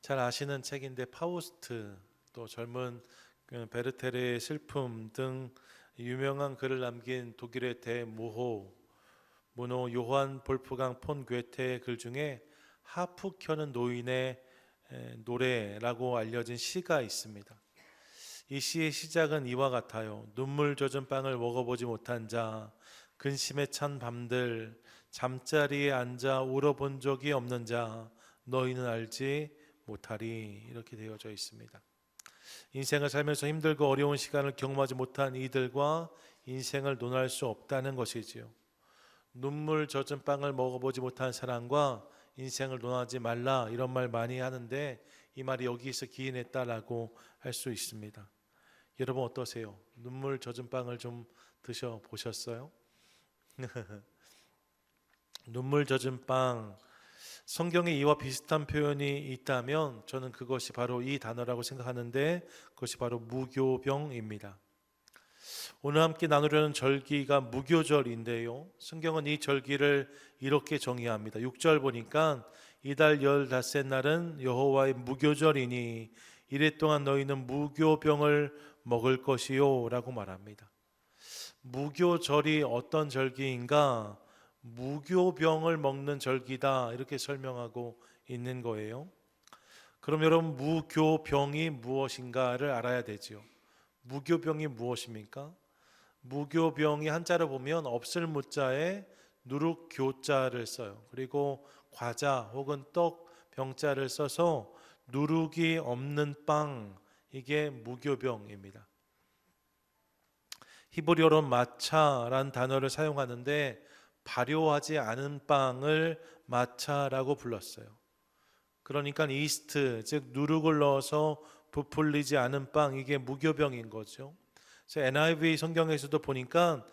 잘 아시는 책인데 파우스트, 또 젊은 베르테르의 슬픔 등 유명한 글을 남긴 독일의 문호 요한 볼프강 폰 괴테의 글 중에 하프 켜는 노인의 노래라고 알려진 시가 있습니다. 이 시의 시작은 이와 같아요. 눈물 젖은 빵을 먹어보지 못한 자, 근심에 찬 밤들, 잠자리에 앉아 울어본 적이 없는 자, 너희는 알지 못하리. 이렇게 되어져 있습니다. 인생을 살면서 힘들고 어려운 시간을 경험하지 못한 이들과 인생을 논할 수 없다는 것이지요. 눈물 젖은 빵을 먹어보지 못한 사람과 인생을 논하지 말라, 이런 말 많이 하는데 이 말이 여기서 기인했다라고 할 수 있습니다. 여러분 어떠세요? 눈물 젖은 빵을 좀 드셔보셨어요? 눈물 젖은 빵, 성경에 이와 비슷한 표현이 있다면 저는 그것이 바로 이 단어라고 생각하는데, 그것이 바로 무교병입니다. 오늘 함께 나누려는 절기가 무교절인데요, 성경은 이 절기를 이렇게 정의합니다. 6절 보니까 이달 15날은 여호와의 무교절이니 이래 동안 너희는 무교병을 먹을 것이요 라고 말합니다. 무교절이 어떤 절기인가? 무교병을 먹는 절기다, 이렇게 설명하고 있는 거예요. 그럼 여러분, 무교병이 무엇인가를 알아야 되죠. 무교병이 무엇입니까? 무교병이 한자로 보면 없을 무자에 누룩교자를 써요. 그리고 과자 혹은 떡 병자를 써서 누룩이 없는 빵, 이게 무교병입니다. 히브리어로 마차란 단어를 사용하는데 발효하지 않은 빵을 마차라고 불렀어요. 그러니까 이스트, 즉 누룩을 넣어서 부풀리지 않은 빵, 이게 무교병인 거죠. 그래서 NIV 성경에서도 보니까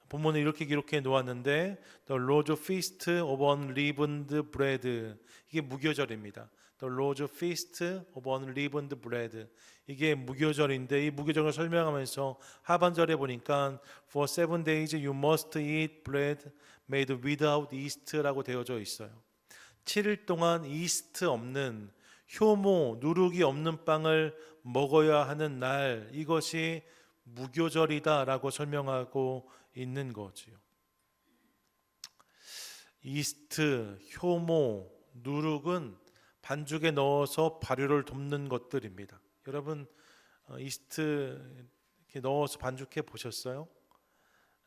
본문을 이렇게 기록해 놓았는데 The Lord's Feast of Unleavened Bread, 이게 무교절입니다. The Lord's Feast of Unleavened Bread, 이게 무교절인데 이 무교절을 설명하면서 하반절에 보니까 For 7 days you must eat bread made without yeast라고 되어져 있어요. 7일 동안 이스트 없는, 효모, 누룩이 없는 빵을 먹어야 하는 날, 이것이 무교절이다라고 설명하고 있는 거지요. 이스트, 효모, 누룩은 반죽에 넣어서 발효를 돕는 것들입니다. 여러분 이스트 이렇게 넣어서 반죽해 보셨어요?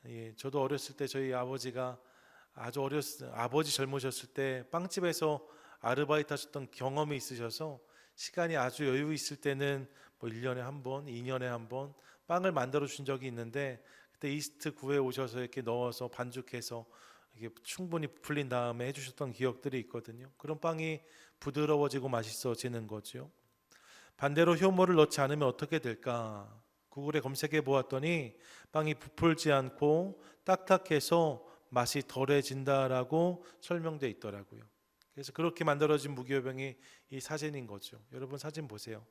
예, 저도 어렸을 때 저희 아버지가 아버지 젊으셨을 때 빵집에서 아르바이트 하셨던 경험이 있으셔서 시간이 아주 여유 있을 때는 뭐 1년에 한 번, 2년에 한 번 빵을 만들어 준 적이 있는데, 그때 이스트 구해 오셔서 이렇게 넣어서 반죽해서 이게 충분히 풀린 다음에 해주셨던 기억들이 있거든요. 그런 빵이 부드러워지고 맛있어지는 거죠. 반대로 효모를 넣지 않으면 어떻게 될까? 구글에 검색해 보았더니 빵이 부풀지 않고 딱딱해서 맛이 덜해진다라고 설명되어 있더라고요. 그래서 그렇게 만들어진 무교병이 이 사진인 거죠. 여러분 사진 보세요.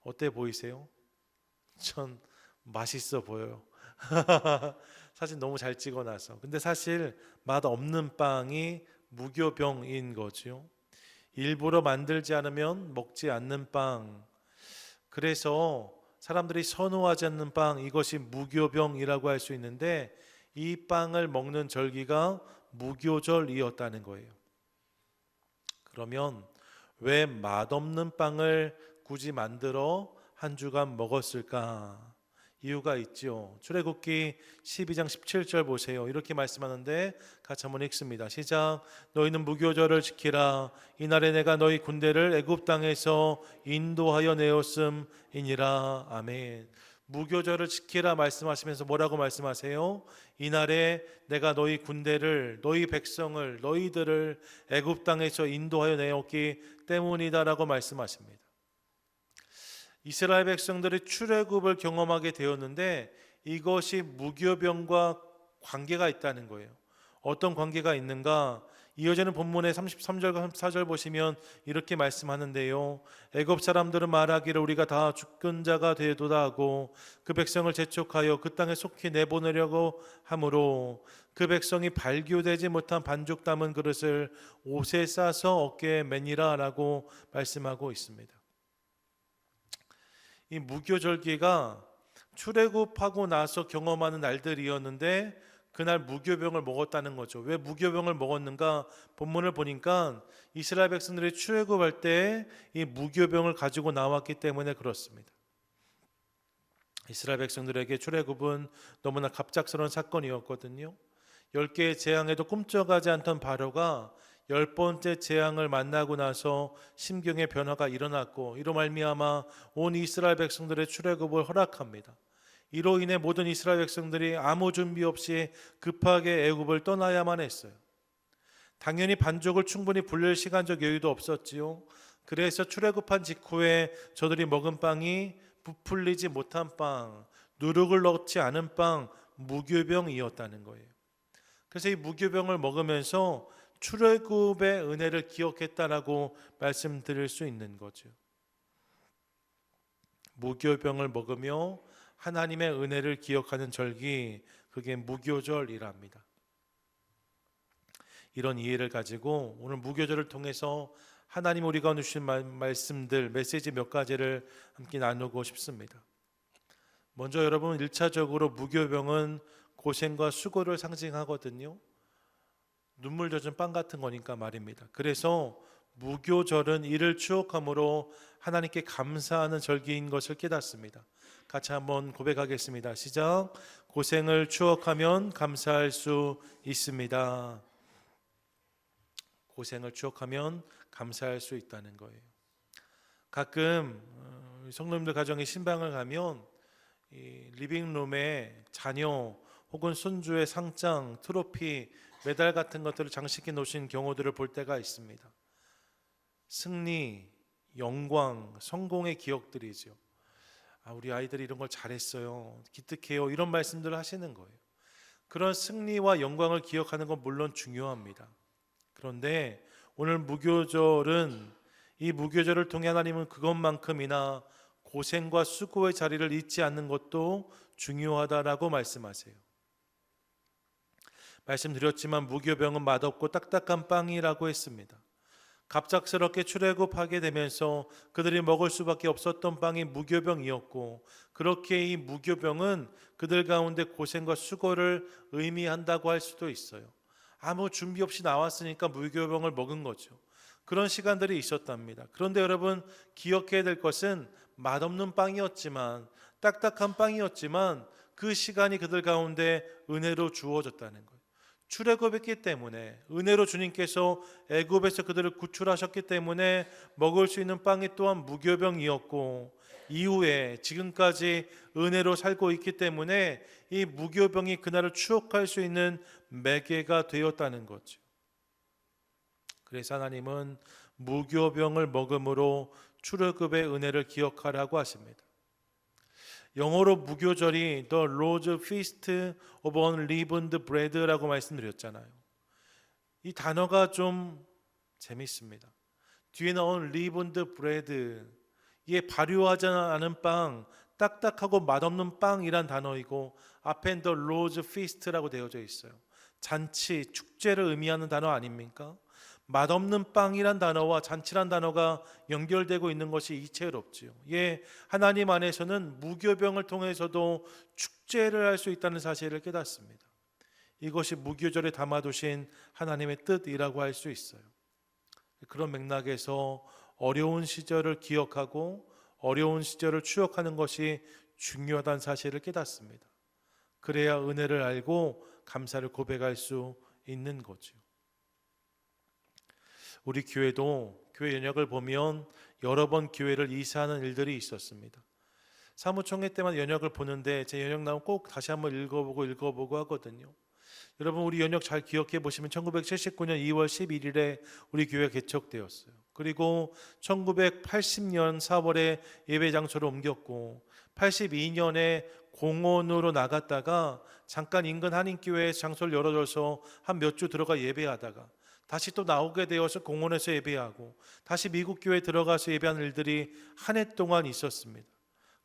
어때 보이세요? 전 맛있어 보여요. 사진 너무 잘 찍어놔서. 근데 사실 맛 없는 빵이 무교병인 거죠. 일부러 만들지 않으면 먹지 않는 빵. 그래서 사람들이 선호하지 않는 빵, 이것이 무교병이라고 할 수 있는데 이 빵을 먹는 절기가 무교절이었다는 거예요. 그러면 왜 맛없는 빵을 굳이 만들어 한 주간 먹었을까? 이유가 있죠. 출애굽기 12장 17절 보세요. 이렇게 말씀하는데 같이 한번 읽습니다. 시작. 너희는 무교절을 지키라. 이날에 내가 너희 군대를 애굽 땅에서 인도하여 내었음이니라. 아멘. 무교절을 지키라 말씀하시면서 뭐라고 말씀하세요? 이날에 내가 너희 군대를, 너희 백성을, 너희들을 애굽 땅에서 인도하여 내었기 때문이다라고 말씀하십니다. 이스라엘 백성들이 출애굽을 경험하게 되었는데 이것이 무교병과 관계가 있다는 거예요. 어떤 관계가 있는가? 이어지는 본문의 33절과 34절 보시면 이렇게 말씀하는데요. 애굽 사람들은 말하기를 우리가 다 죽은 자가 되도다 하고 그 백성을 재촉하여 그 땅에 속히 내보내려고 하므로 그 백성이 발교되지 못한 반죽 담은 그릇을 옷에 싸서 어깨에 매니라라고 말씀하고 있습니다. 이 무교절기가 출애굽하고 나서 경험하는 날들이었는데 그날 무교병을 먹었다는 거죠. 왜 무교병을 먹었는가? 본문을 보니까 이스라엘 백성들이 출애굽할 때 이 무교병을 가지고 나왔기 때문에 그렇습니다. 이스라엘 백성들에게 출애굽은 너무나 갑작스러운 사건이었거든요. 10개의 재앙에도 꿈쩍하지 않던 바로가 10번째 재앙을 만나고 나서 심경의 변화가 일어났고 이로 말미암아 온 이스라엘 백성들의 출애굽을 허락합니다. 이로 인해 모든 이스라엘 백성들이 아무 준비 없이 급하게 애굽을 떠나야만 했어요. 당연히 반죽을 충분히 불릴 시간적 여유도 없었지요. 그래서 출애굽한 직후에 저들이 먹은 빵이 부풀리지 못한 빵, 누룩을 넣지 않은 빵, 무교병이었다는 거예요. 그래서 이 무교병을 먹으면서 출애굽의 은혜를 기억했다라고 말씀드릴 수 있는 거죠. 무교병을 먹으며 하나님의 은혜를 기억하는 절기, 그게 무교절이랍니다. 이런 이해를 가지고 오늘 무교절을 통해서 하나님 우리가 주신 말씀들, 메시지 몇 가지를 함께 나누고 싶습니다. 먼저 여러분, 1차적으로 무교병은 고생과 수고를 상징하거든요. 눈물 젖은 빵 같은 거니까 말입니다. 그래서 무교절은 이를 추억함으로 하나님께 감사하는 절기인 것을 깨닫습니다. 같이 한번 고백하겠습니다. 시작. 고생을 추억하면 감사할 수 있습니다. 고생을 추억하면 감사할 수 있다는 거예요. 가끔 성도님들 가정에 신방을 가면 이 리빙룸에 자녀 혹은 손주의 상장, 트로피, 메달 같은 것들을 장식해 놓으신 경우들을 볼 때가 있습니다. 승리, 영광, 성공의 기억들이죠. 우리 아이들이 이런 걸 잘했어요, 기특해요, 이런 말씀들을 하시는 거예요. 그런 승리와 영광을 기억하는 건 물론 중요합니다. 그런데 오늘 무교절은 이 무교절을 통해 하나님은 그것만큼이나 고생과 수고의 자리를 잊지 않는 것도 중요하다라고 말씀하세요. 말씀드렸지만 무교병은 맛없고 딱딱한 빵이라고 했습니다. 갑작스럽게 출애굽하게 되면서 그들이 먹을 수밖에 없었던 빵이 무교병이었고, 그렇게 이 무교병은 그들 가운데 고생과 수고를 의미한다고 할 수도 있어요. 아무 준비 없이 나왔으니까 무교병을 먹은 거죠. 그런 시간들이 있었답니다. 그런데 여러분, 기억해야 될 것은 맛없는 빵이었지만, 딱딱한 빵이었지만 그 시간이 그들 가운데 은혜로 주어졌다는 거예요. 출애굽했기 때문에, 은혜로 주님께서 애굽에서 그들을 구출하셨기 때문에 먹을 수 있는 빵이 또한 무교병이었고, 이후에 지금까지 은혜로 살고 있기 때문에 이 무교병이 그날을 추억할 수 있는 매개가 되었다는 거죠. 그래서 하나님은 무교병을 먹음으로 출애굽의 은혜를 기억하라고 하십니다. 영어로 무교절이 The Lord's Feast of Unleavened Bread라고 말씀드렸잖아요. 이 단어가 좀 재밌습니다. 뒤에는 Unleavened Bread, 이게 발효하지 않은 빵, 딱딱하고 맛없는 빵이란 단어이고, 앞엔 The Lord's Feast라고 되어져 있어요. 잔치, 축제를 의미하는 단어 아닙니까? 맛없는 빵이란 단어와 잔치란 단어가 연결되고 있는 것이 이채롭지요. 예, 하나님 안에서는 무교병을 통해서도 축제를 할 수 있다는 사실을 깨닫습니다. 이것이 무교절에 담아두신 하나님의 뜻이라고 할 수 있어요. 그런 맥락에서 어려운 시절을 기억하고 어려운 시절을 추억하는 것이 중요하다는 사실을 깨닫습니다. 그래야 은혜를 알고 감사를 고백할 수 있는 거죠. 우리 교회도 교회 연약을 보면 여러 번 교회를 이사하는 일들이 있었습니다. 사무총회 때만 연약을 보는데 제 연약 나오면 꼭 다시 한번 읽어보고 하거든요. 여러분, 우리 연약 잘 기억해 보시면 1979년 2월 11일에 우리 교회가 개척되었어요. 그리고 1980년 4월에 예배 장소를 옮겼고, 82년에 공원으로 나갔다가 잠깐 인근 한인교회에 장소를 열어줘서 한 몇 주 들어가 예배하다가 다시 또 나오게 되어서 공원에서 예배하고, 다시 미국 교회에 들어가서 예배하는 일들이 한 해 동안 있었습니다.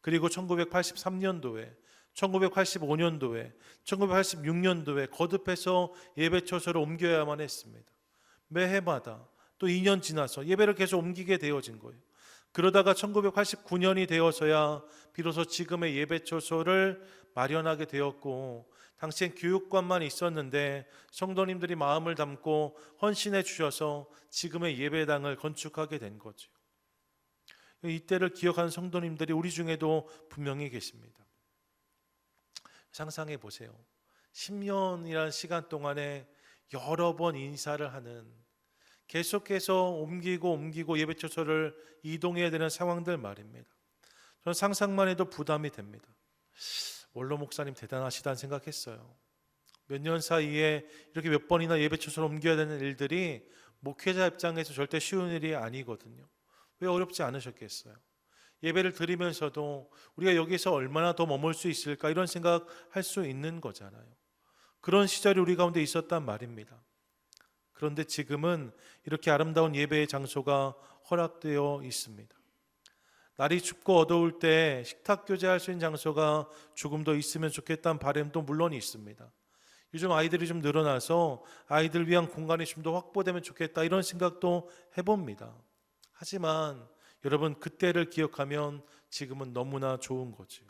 그리고 1983년도에 1985년도에 1986년도에 거듭해서 예배처소를 옮겨야만 했습니다. 매해마다 또 2년 지나서 예배를 계속 옮기게 되어진 거예요. 그러다가 1989년이 되어서야 비로소 지금의 예배처소를 마련하게 되었고, 당시엔 교육관만 있었는데 성도님들이 마음을 담고 헌신해 주셔서 지금의 예배당을 건축하게 된 거죠. 이때를 기억하는 성도님들이 우리 중에도 분명히 계십니다. 상상해 보세요. 10년이라는 시간 동안에 여러 번 인사를 하는, 계속해서 옮기고 예배처소를 이동해야 되는 상황들 말입니다. 저는 상상만 해도 부담이 됩니다. 원로 목사님 대단하시다는 생각했어요. 몇 년 사이에 이렇게 몇 번이나 예배처소를 옮겨야 되는 일들이 목회자 입장에서 절대 쉬운 일이 아니거든요. 왜 어렵지 않으셨겠어요? 예배를 드리면서도 우리가 여기서 얼마나 더 머물 수 있을까 이런 생각할 수 있는 거잖아요. 그런 시절이 우리 가운데 있었단 말입니다. 그런데 지금은 이렇게 아름다운 예배의 장소가 허락되어 있습니다. 날이 춥고 어두울 때 식탁 교제할 수 있는 장소가 조금 더 있으면 좋겠다는 바람도 물론 있습니다. 요즘 아이들이 좀 늘어나서 아이들 위한 공간이 좀 더 확보되면 좋겠다 이런 생각도 해봅니다. 하지만 여러분, 그때를 기억하면 지금은 너무나 좋은 거지요.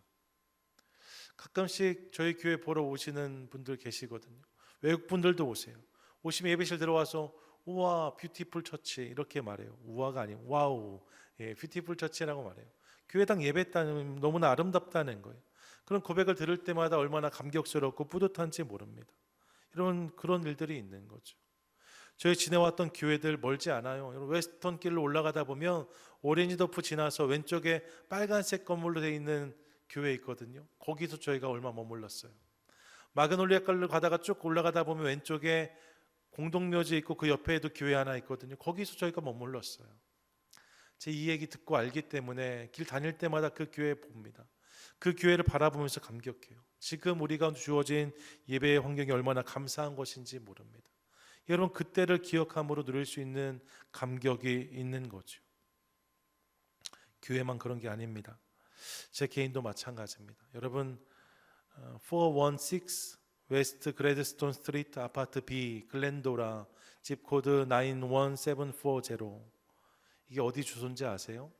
가끔씩 저희 교회 보러 오시는 분들 계시거든요. 외국 분들도 오세요. 오시면 예배실 들어와서 우와 뷰티풀 처치 이렇게 말해요. 우와가 아니고 와우, 뷰티풀 처치라고 말해요. 교회당 예배당 너무나 아름답다는 거예요. 그런 고백을 들을 때마다 얼마나 감격스럽고 뿌듯한지 모릅니다. 그런 일들이 있는 거죠. 저희 지내왔던 교회들 멀지 않아요. 웨스턴 길로 올라가다 보면 오렌지더프 지나서 왼쪽에 빨간색 건물로 되어 있는 교회 있거든요. 거기서 저희가 얼마 머물렀어요. 마그놀리아길로 가다가 쭉 올라가다 보면 왼쪽에 공동묘지 있고 그 옆에도 교회 하나 있거든요. 거기서 저희가 머물렀어요. 제 이 얘기 듣고 알기 때문에 길 다닐 때마다 그 교회 봅니다. 그 교회를 바라보면서 감격해요. 지금 우리 가운데 주어진 예배의 환경이 얼마나 감사한 것인지 모릅니다. 여러분, 그때를 기억함으로 누릴 수 있는 감격이 있는 거죠. 교회만 그런 게 아닙니다. 제 개인도 마찬가지입니다. 여러분, 416 웨스트 그레드스톤 스트리트 아파트 B 글렌도라 집 코드 91740, 이게 어디 주소인지 아세요?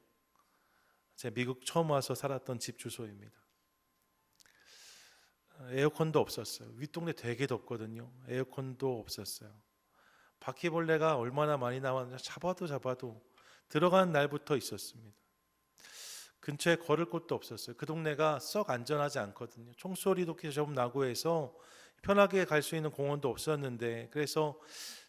제가 미국 처음 와서 살았던 집 주소입니다. 에어컨도 없었어요. 윗동네 되게 덥거든요. 에어컨도 없었어요. 바퀴벌레가 얼마나 많이 나왔는지 잡아도 들어가는 날부터 있었습니다. 근처에 걸을 곳도 없었어요. 그 동네가 썩 안전하지 않거든요. 총소리도 좀 나고 해서 편하게 갈 수 있는 공원도 없었는데, 그래서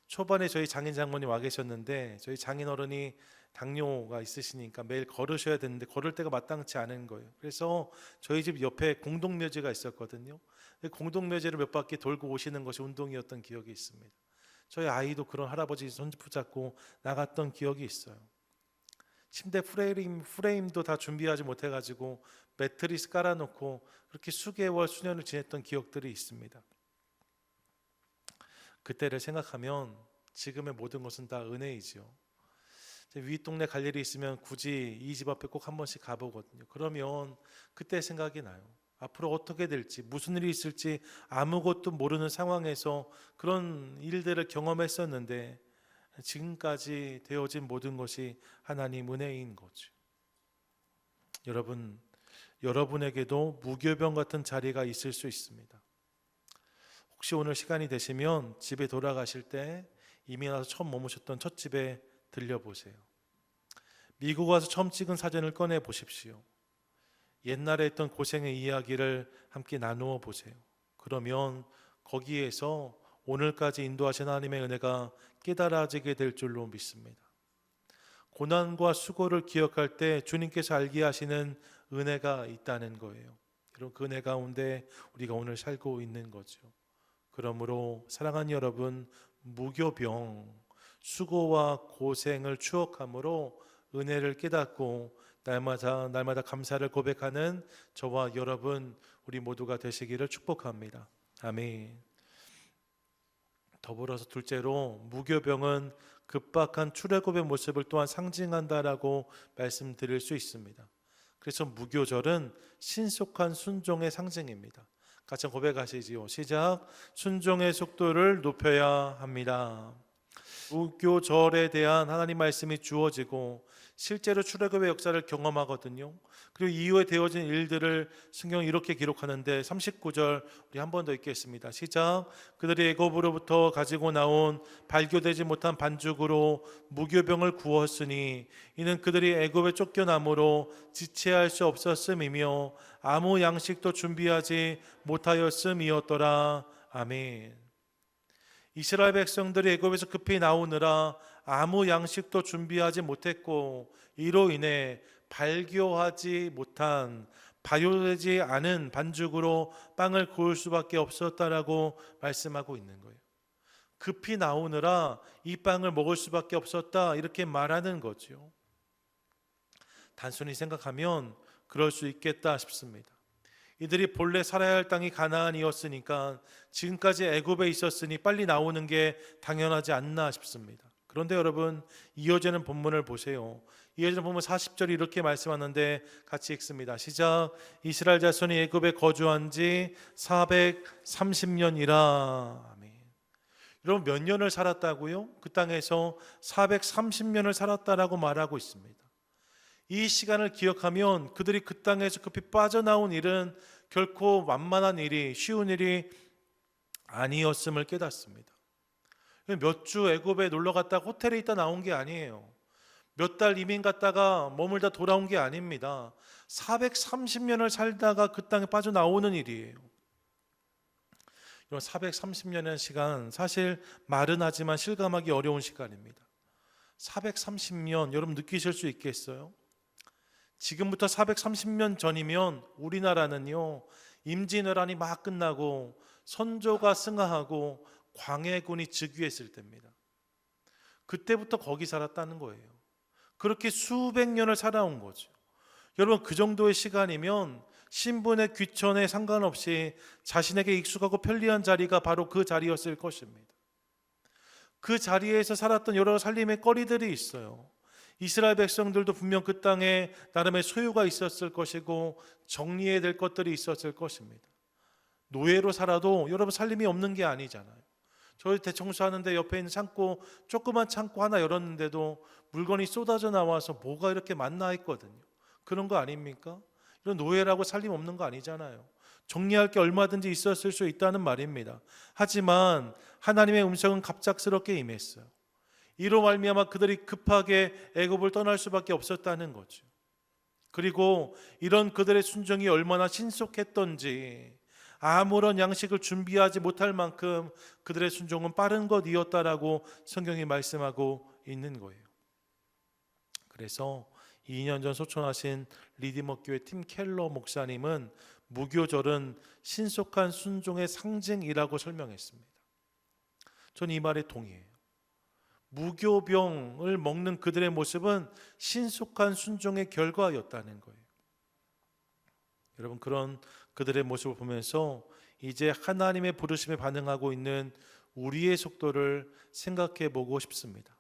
초반에 저희 장인 장모님 와 계셨는데 저희 장인 어른이 당뇨가 있으시니까 매일 걸으셔야 되는데 걸을 때가 마땅치 않은 거예요. 그래서 저희 집 옆에 공동묘지가 있었거든요. 공동묘지를 몇 바퀴 돌고 오시는 것이 운동이었던 기억이 있습니다. 저희 아이도 그런 할아버지 손 붙잡고 나갔던 기억이 있어요. 침대 프레임도 다 준비하지 못해가지고 매트리스 깔아놓고 그렇게 수개월 수년을 지냈던 기억들이 있습니다. 그때를 생각하면 지금의 모든 것은 다 은혜이죠. 윗동네 갈 일이 있으면 굳이 이 집 앞에 꼭 한 번씩 가보거든요. 그러면 그때 생각이 나요. 앞으로 어떻게 될지, 무슨 일이 있을지 아무것도 모르는 상황에서 그런 일들을 경험했었는데 지금까지 되어진 모든 것이 하나님 은혜인 거죠. 여러분, 여러분에게도 무교병 같은 자리가 있을 수 있습니다. 혹시 오늘 시간이 되시면 집에 돌아가실 때 이민 와서 처음 머무셨던 첫 집에 들려보세요. 미국 와서 처음 찍은 사진을 꺼내 보십시오. 옛날에 했던 고생의 이야기를 함께 나누어 보세요. 그러면 거기에서 오늘까지 인도하신 하나님의 은혜가 깨달아지게 될 줄로 믿습니다. 고난과 수고를 기억할 때 주님께서 알게 하시는 은혜가 있다는 거예요. 그럼 그 은혜 가운데 우리가 오늘 살고 있는 거죠. 그러므로 사랑하는 여러분, 무교병, 수고와 고생을 추억함으로 은혜를 깨닫고 날마다 감사를 고백하는 저와 여러분, 우리 모두가 되시기를 축복합니다. 아멘. 더불어서 둘째로, 무교병은 급박한 출애굽의 모습을 또한 상징한다라고 말씀드릴 수 있습니다. 그래서 무교절은 신속한 순종의 상징입니다. 같이 고백하시지요. 시작. 순종의 속도를 높여야 합니다. 무교절에 대한 하나님 말씀이 주어지고 실제로 출애굽의 역사를 경험하거든요. 그리고 이후에 되어진 일들을 성경은 이렇게 기록하는데 39절 우리 한 번 더 읽겠습니다. 시작. 그들이 애굽으로부터 가지고 나온 발교되지 못한 반죽으로 무교병을 구웠으니 이는 그들이 애굽에 쫓겨남으로 지체할 수 없었음이며 아무 양식도 준비하지 못하였음이었더라. 아멘. 이스라엘 백성들이 애굽에서 급히 나오느라 아무 양식도 준비하지 못했고 이로 인해 발교하지 못한 발효되지 않은 반죽으로 빵을 구울 수밖에 없었다라고 말씀하고 있는 거예요. 급히 나오느라 이 빵을 먹을 수밖에 없었다 이렇게 말하는 거죠. 단순히 생각하면 그럴 수 있겠다 싶습니다. 이들이 본래 살아야 할 땅이 가나안이었으니까 지금까지 애굽에 있었으니 빨리 나오는 게 당연하지 않나 싶습니다. 그런데 여러분 이어지는 본문을 보세요. 이어지는 본문 40절이 이렇게 말씀하는데 같이 읽습니다. 시작. 이스라엘 자손이 애굽에 거주한 지 430년이라. 아멘. 여러분 몇 년을 살았다고요? 그 땅에서 430년을 살았다라고 말하고 있습니다. 이 시간을 기억하면 그들이 그 땅에서 급히 빠져나온 일은 결코 만만한 일이 쉬운 일이 아니었음을 깨닫습니다. 몇 주 애굽에 놀러 갔다가 호텔에 있다 나온 게 아니에요. 몇 달 이민 갔다가 머물다 돌아온 게 아닙니다. 430년을 살다가 그 땅에 빠져나오는 일이에요. 이런 430년의 시간 사실 말은 하지만 실감하기 어려운 시간입니다. 430년 여러분 느끼실 수 있겠어요? 지금부터 430년 전이면 우리나라는요 임진왜란이 막 끝나고 선조가 승하하고 광해군이 즉위했을 때입니다. 그때부터 거기 살았다는 거예요. 그렇게 수백 년을 살아온 거죠. 여러분 그 정도의 시간이면 신분의 귀천에 상관없이 자신에게 익숙하고 편리한 자리가 바로 그 자리였을 것입니다. 그 자리에서 살았던 여러 살림의 거리들이 있어요. 이스라엘 백성들도 분명 그 땅에 나름의 소유가 있었을 것이고 정리해야 될 것들이 있었을 것입니다. 노예로 살아도 여러분 살림이 없는 게 아니잖아요. 저희 대청소하는데 옆에 있는 창고 조그만 창고 하나 열었는데도 물건이 쏟아져 나와서 뭐가 이렇게 많나 했거든요. 그런 거 아닙니까? 이런 노예라고 살림 없는 거 아니잖아요. 정리할 게 얼마든지 있었을 수 있다는 말입니다. 하지만 하나님의 음성은 갑작스럽게 임했어요. 이로 말미암아 그들이 급하게 애굽을 떠날 수밖에 없었다는 거죠. 그리고 이런 그들의 순종이 얼마나 신속했던지 아무런 양식을 준비하지 못할 만큼 그들의 순종은 빠른 것이었다라고 성경이 말씀하고 있는 거예요. 그래서 2년 전 소천하신 리디머 교회 팀 켈러 목사님은 무교절은 신속한 순종의 상징이라고 설명했습니다. 전 이 말에 동의해요. 무교병을 먹는 그들의 모습은 신속한 순종의 결과였다는 거예요. 여러분 그런 그들의 모습을 보면서 이제 하나님의 부르심에 반응하고 있는 우리의 속도를 생각해 보고 싶습니다.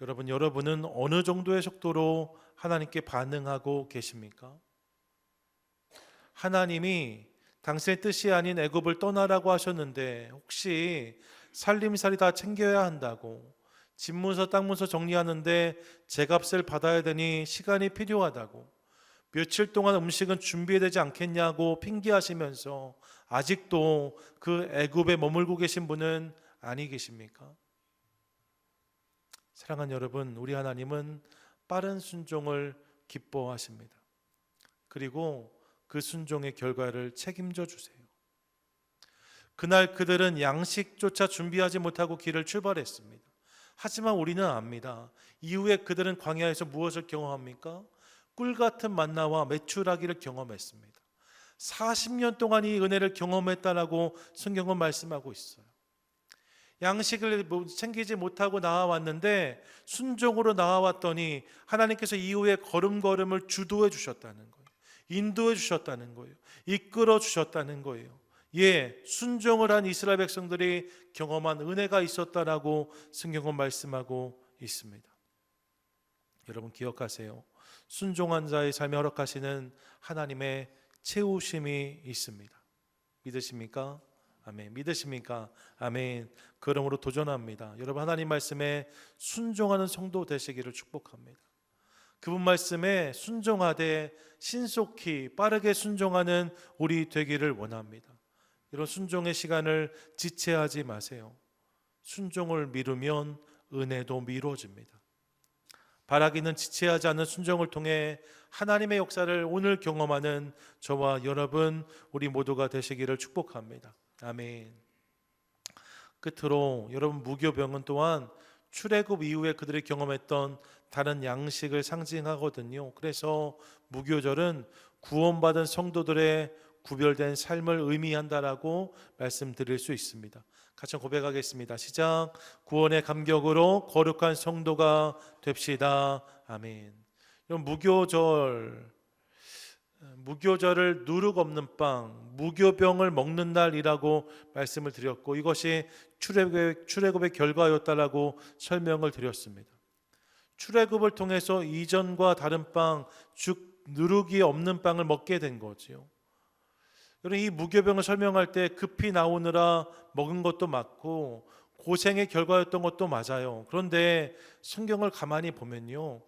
여러분은 어느 정도의 속도로 하나님께 반응하고 계십니까? 하나님이 당신의 뜻이 아닌 애굽을 떠나라고 하셨는데 혹시 살림살이 다 챙겨야 한다고 집문서 땅문서 정리하는데 제값을 받아야 되니 시간이 필요하다고 며칠 동안 음식은 준비해야 되지 않겠냐고 핑계하시면서 아직도 그 애굽에 머물고 계신 분은 아니 계십니까? 사랑하는 여러분, 우리 하나님은 빠른 순종을 기뻐하십니다. 그리고 그 순종의 결과를 책임져 주세요. 그날 그들은 양식조차 준비하지 못하고 길을 출발했습니다. 하지만 우리는 압니다. 이후에 그들은 광야에서 무엇을 경험합니까? 꿀 같은 만나와 메추라기를 경험했습니다. 40년 동안 이 은혜를 경험했다라고 성경은 말씀하고 있어요. 양식을 챙기지 못하고 나와왔는데 순종으로 나와왔더니 하나님께서 이후에 걸음걸음을 주도해 주셨다는 거예요. 인도해 주셨다는 거예요. 이끌어 주셨다는 거예요. 순종을 한 이스라엘 백성들이 경험한 은혜가 있었다라고 성경은 말씀하고 있습니다. 여러분 기억하세요. 순종한 자의 삶에 허락하시는 하나님의 채우심이 있습니다. 믿으십니까? 아멘. 믿으십니까? 아멘. 그러므로 도전합니다. 여러분 하나님 말씀에 순종하는 성도 되시기를 축복합니다. 그분 말씀에 순종하되 신속히 빠르게 순종하는 우리 되기를 원합니다. 이런 순종의 시간을 지체하지 마세요. 순종을 미루면 은혜도 미뤄집니다. 바라기는 지체하지 않는 순종을 통해 하나님의 역사를 오늘 경험하는 저와 여러분 우리 모두가 되시기를 축복합니다. 아멘. 끝으로 여러분 무교병은 또한 출애굽 이후에 그들이 경험했던 다른 양식을 상징하거든요. 그래서 무교절은 구원받은 성도들의 구별된 삶을 의미한다라고 말씀드릴 수 있습니다. 같이 고백하겠습니다. 시작. 구원의 감격으로 거룩한 성도가 됩시다. 아멘. 여러분 무교절을 누룩 없는 빵, 무교병을 먹는 날이라고 말씀을 드렸고 이것이 출애굽의 결과였다라고 설명을 드렸습니다. 출애굽을 통해서 이전과 다른 빵, 즉 누룩이 없는 빵을 먹게 된 거지요. 여러분 이 무교병을 설명할 때 급히 나오느라 먹은 것도 맞고 고생의 결과였던 것도 맞아요. 그런데 성경을 가만히 보면요,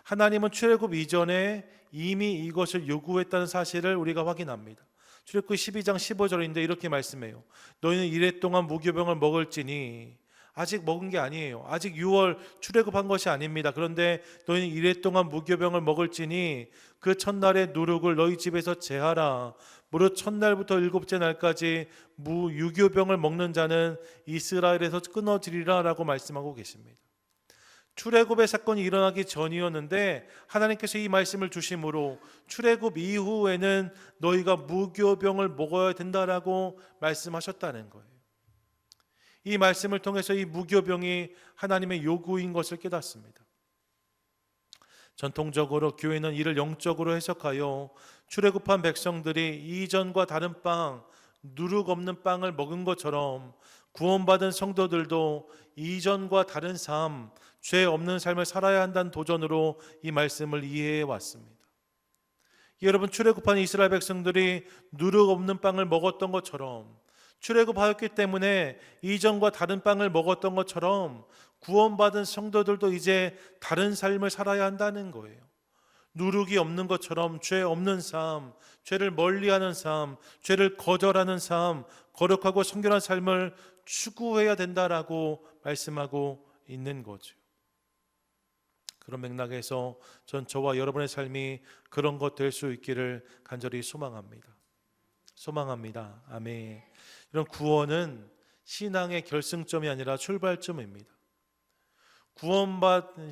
하나님은 출애굽 이전에 이미 이것을 요구했다는 사실을 우리가 확인합니다. 출애굽기 12장 15절인데 이렇게 말씀해요. 너희는 이래 동안 무교병을 먹을지니, 아직 먹은 게 아니에요. 아직 6월 출애굽한 것이 아닙니다. 그런데 너희는 이래 동안 무교병을 먹을지니 그 첫날의 누룩을 너희 집에서 제하라. 무릇 첫날부터 일곱째 날까지 무유교병을 먹는 자는 이스라엘에서 끊어지리라 라고 말씀하고 계십니다. 출애굽의 사건이 일어나기 전이었는데 하나님께서 이 말씀을 주심으로 출애굽 이후에는 너희가 무교병을 먹어야 된다라고 말씀하셨다는 거예요. 이 말씀을 통해서 이 무교병이 하나님의 요구인 것을 깨닫습니다. 전통적으로 교회는 이를 영적으로 해석하여 출애굽한 백성들이 이전과 다른 빵, 누룩 없는 빵을 먹은 것처럼 구원받은 성도들도 이전과 다른 삶, 죄 없는 삶을 살아야 한다는 도전으로 이 말씀을 이해해 왔습니다. 여러분 출애굽한 이스라엘 백성들이 누룩 없는 빵을 먹었던 것처럼, 출애굽하였기 때문에 이전과 다른 빵을 먹었던 것처럼 구원받은 성도들도 이제 다른 삶을 살아야 한다는 거예요. 누룩이 없는 것처럼 죄 없는 삶, 죄를 멀리하는 삶, 죄를 거절하는 삶, 거룩하고 성결한 삶을 추구해야 된다라고 말씀하고 있는 거죠. 그런 맥락에서 전 저와 여러분의 삶이 그런 것 될 수 있기를 간절히 소망합니다. 아멘. 이런 구원은 신앙의 결승점이 아니라 출발점입니다.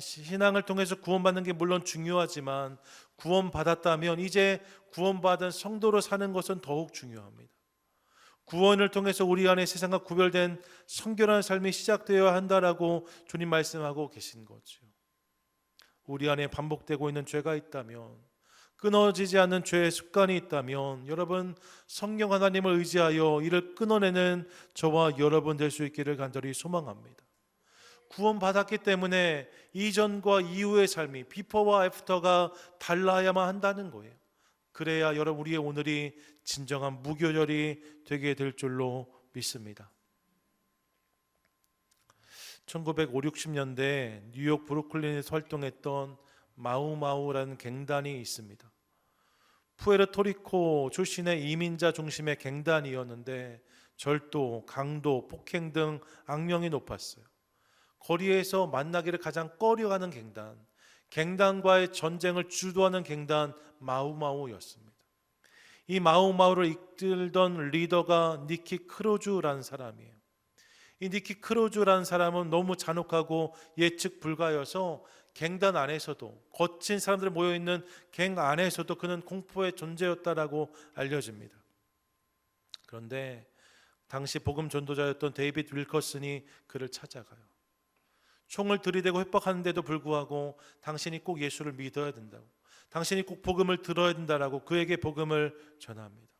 신앙을 통해서 구원받는 게 물론 중요하지만 구원받았다면 이제 구원받은 성도로 사는 것은 더욱 중요합니다. 구원을 통해서 우리 안에 세상과 구별된 성결한 삶이 시작되어야 한다라고 주님 말씀하고 계신 거죠. 우리 안에 반복되고 있는 죄가 있다면, 끊어지지 않는 죄의 습관이 있다면 여러분 성령 하나님을 의지하여 이를 끊어내는 저와 여러분 될 수 있기를 간절히 소망합니다. 구원받았기 때문에 이전과 이후의 삶이 비포와 애프터가 달라야만 한다는 거예요. 그래야 여러분 우리의 오늘이 진정한 무교절이 되게 될 줄로 믿습니다. 1950, 60년대 뉴욕 브루클린에서 활동했던 마우마우라는 갱단이 있습니다. 푸에르토리코 출신의 이민자 중심의 갱단이었는데 절도, 강도, 폭행 등 악명이 높았어요. 거리에서 만나기를 가장 꺼려하는 갱단과의 전쟁을 주도하는 갱단 마우마우였습니다. 이 마우마우를 이끌던 리더가 니키 크루즈라는 사람이에요. 이 니키 크루즈라는 사람은 너무 잔혹하고 예측 불가여서 갱단 안에서도, 거친 사람들이 모여있는 갱 안에서도 그는 공포의 존재였다라고 알려집니다. 그런데 당시 복음 전도자였던 데이빗 윌커슨이 그를 찾아가요. 총을 들이대고 협박하는데도 불구하고 당신이 꼭 예수를 믿어야 된다고, 당신이 꼭 복음을 들어야 된다라고 그에게 복음을 전합니다.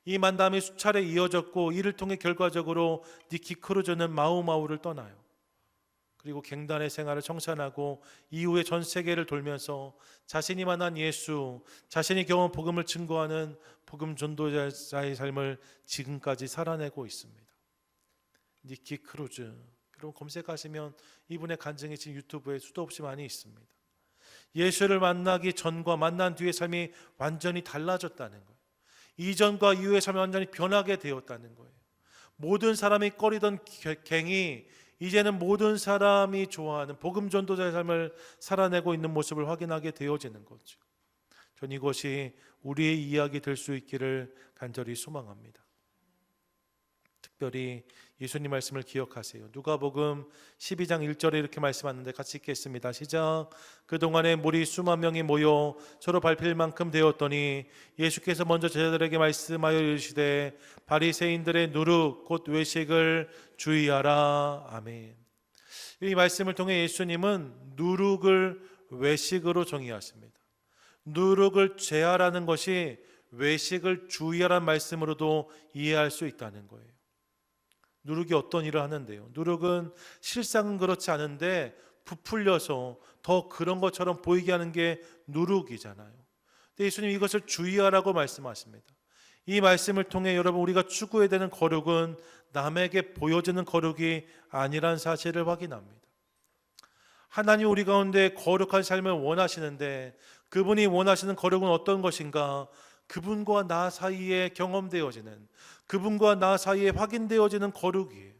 이 만남이 수차례 이어졌고 이를 통해 결과적으로 니키 크루즈는 마우마우를 떠나요. 그리고 갱단의 생활을 청산하고 이후에 전 세계를 돌면서 자신이 만난 예수, 자신이 경험한 복음을 증거하는 복음 전도자의 삶을 지금까지 살아내고 있습니다. 니키 크루즈, 여러분 검색하시면 이분의 간증이 지금 유튜브에 수도 없이 많이 있습니다. 예수를 만나기 전과 만난 뒤의 삶이 완전히 달라졌다는 거예요. 이전과 이후의 삶이 완전히 변하게 되었다는 거예요. 모든 사람이 꺼리던 갱이 이제는 모든 사람이 좋아하는 복음 전도자의 삶을 살아내고 있는 모습을 확인하게 되어지는 거죠. 전 이것이 우리의 이야기 될 수 있기를 간절히 소망합니다. 특별히 예수님 말씀을 기억하세요. 누가복음 12장 1절에 이렇게 말씀하는데 같이 읽겠습니다. 시작. 그동안에 무리 수만 명이 모여 서로 밟힐 만큼 되었더니 예수께서 먼저 제자들에게 말씀하여 이르시되 바리새인들의 누룩 곧 외식을 주의하라. 아멘. 이 말씀을 통해 예수님은 누룩을 외식으로 정의하십니다. 누룩을 제하라는 것이 외식을 주의하라는 말씀으로도 이해할 수 있다는 거예요. 누룩이 어떤 일을 하는데요? 누룩은 실상은 그렇지 않은데 부풀려서 더 그런 것처럼 보이게 하는 게 누룩이잖아요. 근데 예수님 이것을 주의하라고 말씀하십니다. 이 말씀을 통해 여러분 우리가 추구해야 되는 거룩은 남에게 보여지는 거룩이 아니란 사실을 확인합니다. 하나님 우리 가운데 거룩한 삶을 원하시는데 그분이 원하시는 거룩은 어떤 것인가? 그분과 나 사이에 경험되어지는, 그분과 나 사이에 확인되어지는 거룩이에요.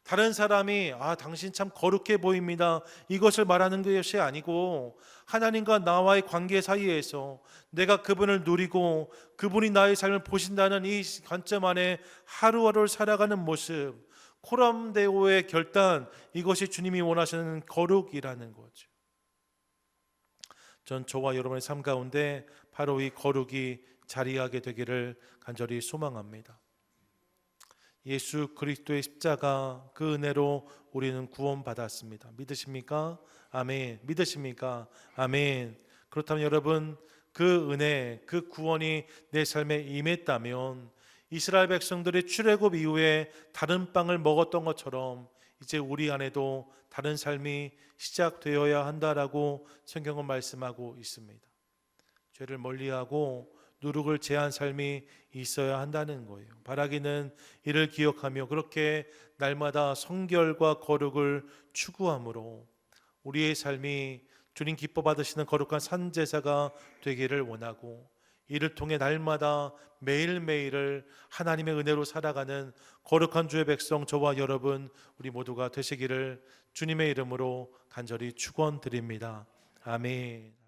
다른 사람이 당신 참 거룩해 보입니다, 이것을 말하는 것이 아니고 하나님과 나와의 관계 사이에서 내가 그분을 누리고 그분이 나의 삶을 보신다는 이 관점 안에 하루하루를 살아가는 모습, 코람데오의 결단, 이것이 주님이 원하시는 거룩이라는 거죠. 전 저와 여러분의 삶 가운데 바로 이 거룩이 자리하게 되기를 간절히 소망합니다. 예수 그리스도의 십자가 그 은혜로 우리는 구원받았습니다. 믿으십니까? 아멘. 믿으십니까? 아멘. 그렇다면 여러분 그 은혜, 그 구원이 내 삶에 임했다면 이스라엘 백성들이 출애굽 이후에 다른 빵을 먹었던 것처럼 이제 우리 안에도 다른 삶이 시작되어야 한다라고 성경은 말씀하고 있습니다. 죄를 멀리하고 누룩을 제한 삶이 있어야 한다는 거예요. 바라기는 이를 기억하며 그렇게 날마다 성결과 거룩을 추구함으로 우리의 삶이 주님 기뻐 받으시는 거룩한 산제사가 되기를 원하고 이를 통해 날마다 매일매일을 하나님의 은혜로 살아가는 거룩한 주의 백성 저와 여러분 우리 모두가 되시기를 주님의 이름으로 간절히 축원드립니다. 아멘.